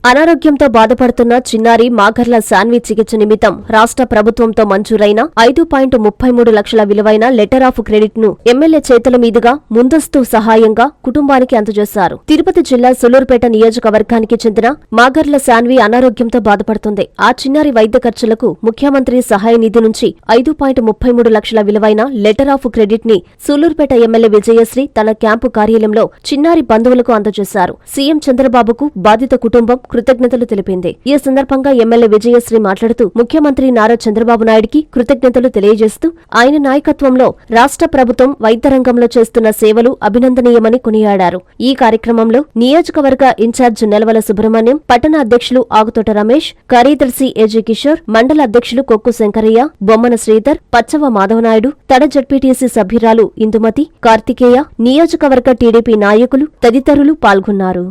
అనారోగ్యంతో బాధపడుతున్న చిన్నారి మాగర్ల శాన్వి చికిత్స నిమిత్తం రాష్ట్ర ప్రభుత్వంతో మంజూరైన 5.33 లక్షల విలువైన లెటర్ ఆఫ్ క్రెడిట్ ను ఎమ్మెల్యే చేతుల మీదుగా ముందస్తు సహాయంగా కుటుంబానికి అందజేశారు. తిరుపతి జిల్లా సులూరుపేట నియోజకవర్గానికి చెందిన మాగర్ల శాన్వి అనారోగ్యంతో బాధపడుతుంది. ఆ చిన్నారి వైద్య ఖర్చులకు ముఖ్యమంత్రి సహాయ నిధి నుంచి 5.33 లక్షల విలువైన లెటర్ ఆఫ్ క్రెడిట్ ని సూలూరుపేట ఎమ్మెల్యే విజయశ్రీ తన క్యాంపు కార్యాలయంలో చిన్నారి బంధువులకు అందజేశారు. సీఎం చంద్రబాబుకు బాధిత కుటుంబం కృతజ్ఞతలు తెలిపింది. ఈ సందర్భంగా ఎమ్మెల్యే విజయశ్రీ మాట్లాడుతూ ముఖ్యమంత్రి నారా చంద్రబాబు నాయుడికి కృతజ్ఞతలు తెలియజేస్తూ ఆయన నాయకత్వంలో రాష్ట్ర ప్రభుత్వం వైద్య రంగంలో చేస్తున్న సేవలు అభినందనీయమని కొనియాడారు. ఈ కార్యక్రమంలో నియోజకవర్గ ఇన్ఛార్జ్ నెలవల సుబ్రహ్మణ్యం, పట్టణ అధ్యక్షులు ఆగుతోట రమేష్, కార్యదర్శి ఏజీ కిషోర్, మండల అధ్యక్షులు కొక్కు శంకరయ్య, బొమ్మన శ్రీధర్, పచ్చవ మాధవనాయుడు, తడ జడ్పీటీసీ సభ్యురాలు ఇందుమతి, కార్తికేయ, నియోజకవర్గ టీడీపీ నాయకులు తదితరులు పాల్గొన్నారు.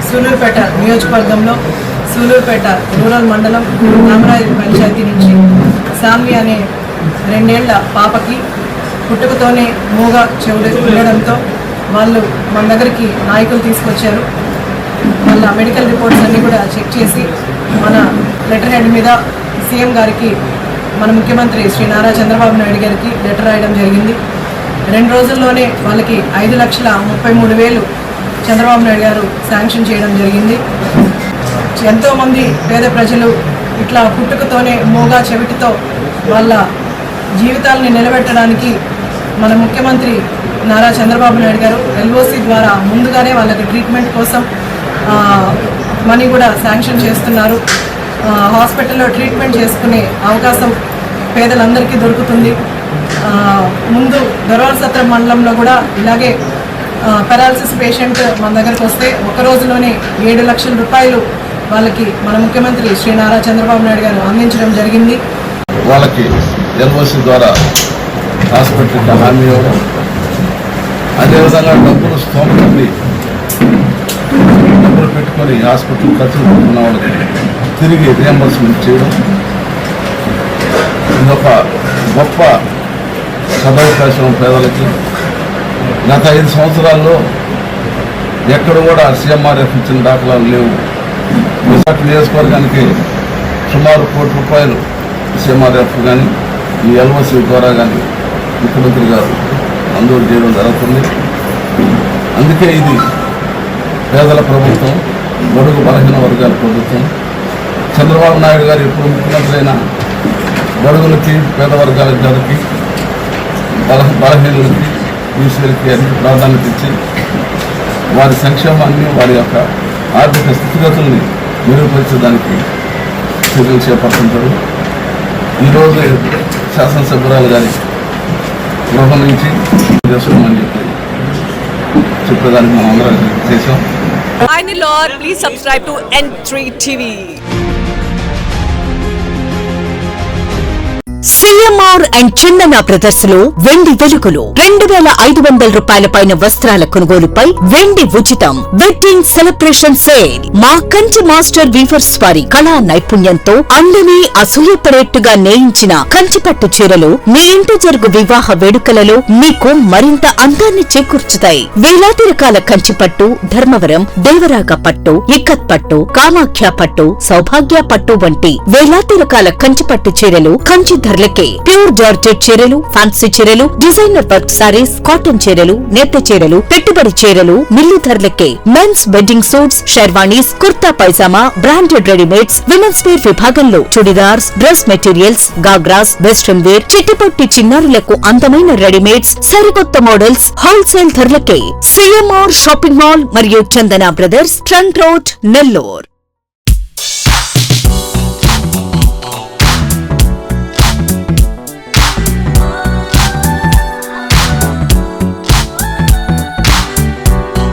సూలూరుపేట నియోజకవర్గంలో సూలూరుపేట రూరల్ మండలం రామరాజు పంచాయతీ నుంచి శాన్వి అనే 2 ఏళ్ల పాపకి పుట్టుకతోనే మూగ చెవుడు ఉండడంతో వాళ్ళు మన దగ్గరికి నాయకులు తీసుకొచ్చారు. వాళ్ళ మెడికల్ రిపోర్ట్స్ అన్నీ కూడా చెక్ చేసి మన లెటర్ హెడ్ మీద సీఎం గారికి, మన ముఖ్యమంత్రి శ్రీ నారా చంద్రబాబు నాయుడు గారికి లెటర్ రాయడం జరిగింది. 2 రోజుల్లోనే వాళ్ళకి 5,33,000 చంద్రబాబు నాయుడు గారు శాంక్షన్ చేయడం జరిగింది. ఎంతోమంది పేద ప్రజలు ఇట్లా పుట్టుకతోనే మోగా చెవిటితో వాళ్ళ జీవితాలని నిలబెట్టడానికి మన ముఖ్యమంత్రి నారా చంద్రబాబు నాయుడు గారు ఎల్ఓసి ద్వారా ముందుగానే వాళ్ళకి ట్రీట్మెంట్ కోసం మనీ కూడా శాంక్షన్ చేస్తున్నారు. హాస్పిటల్లో ట్రీట్మెంట్ చేసుకునే అవకాశం పేదలందరికీ దొరుకుతుంది. ముందు దొరవలసత్రం మండలంలో కూడా ఇలాగే పెరాలసిస్ పేషెంట్ మన దగ్గరకు వస్తే ఒక రోజులోనే 7 లక్షల రూపాయలు వాళ్ళకి మన ముఖ్యమంత్రి శ్రీ నారా చంద్రబాబు నాయుడు గారు అందించడం జరిగింది. వాళ్ళకి ఎల్ఓసి ద్వారా హాస్పిటల్కి హామీ ఇవ్వడం, అదేవిధంగా డబ్బులు పెట్టుకొని హాస్పిటల్ ఖర్చులు పెట్టుకున్న వాళ్ళకి తిరిగి రియంబర్స్మెంట్ చేయడం, ఇదొక గొప్ప సదవకాశం పేదలకి. గత 5 సంవత్సరాల్లో ఎక్కడ కూడా సీఎంఆర్ఎఫ్ ఇచ్చిన దాఖలాలు లేవు. విశాఖ నియోజకవర్గానికి సుమారు ₹1 కోటి సీఎంఆర్ఎఫ్ కానీ ఈ ఎల్ఓసి ద్వారా కానీ ముఖ్యమంత్రి గారు మంజూరు చేయడం జరుగుతుంది. అందుకే ఇది పేదల ప్రభుత్వం, బడుగు బలహీన వర్గాల ప్రభుత్వం. చంద్రబాబు నాయుడు గారు ఎప్పుడు ముఖ్యమంత్రి అయినా బడుగులకి, పేద వర్గాల జనకి, బలహీనులకి, బీసీలకి అన్ని ప్రాధాన్యత ఇచ్చి వారి సంక్షేమాన్ని, వారి యొక్క ఆర్థిక స్థితిగతుల్ని మెరుగుపరిచేదానికి చర్యలు చేపడుతుంటారు. ఈరోజు శాసనసభ్యురాలు గారి గృహం నుంచి చేసుకోమని చెప్పేదానికి మనం అందరం చేసాం. Please subscribe to N3 TV. CMR and Chandana brothers లో వెండి వెలుగులు 2,500 రూపాయల పైన వస్త్రాల కొనుగోలుపై వెండి ఉచితం. Wedding celebration sale. మా కంచి మాస్టర్ వీవర్స్ వారి కళా నైపుణ్యంతో అందరినీ అసూయపడేట్టుగా నేయించిన కంచిపట్టు చీరలు మీ ఇంటి జరుగు వివాహ వేడుకలలో మీకు మరింత అందాన్ని చేకూర్చుతాయి. వేలాది రకాల కంచిపట్టు, ధర్మవరం, దేవరాగ పట్టు, ఇక్కత్ పట్టు, కామాఖ్య పట్టు, సౌభాగ్య పట్టు వంటి వేలాది రకాల కంచిపట్టు చీరలు కంచి ధరలకే. ప్యూర్ జార్జెట్ చీరలు, ఫ్యాన్సీ చీరలు, డిజైనర్ వర్క్ సారీస్, కాటన్ చీరలు, నేత చీరలు, పెట్టుబడి చీరలు మిల్లు ధరలకే. Men's wedding suits, sherwanis, kurta pyjama, branded readymades, women's wear విభాగంలో churidars, dress materials, ghagras, western wear, చిట్టిపొట్టి చిన్నారులకు అందమైన రెడీమేడ్స్, సరికొత్త మోడల్స్ హోల్సేల్ ధరలకే. సిఎంఆర్ షాపింగ్ మాల్ మరియు Chandana brothers, trunk road, Nellore.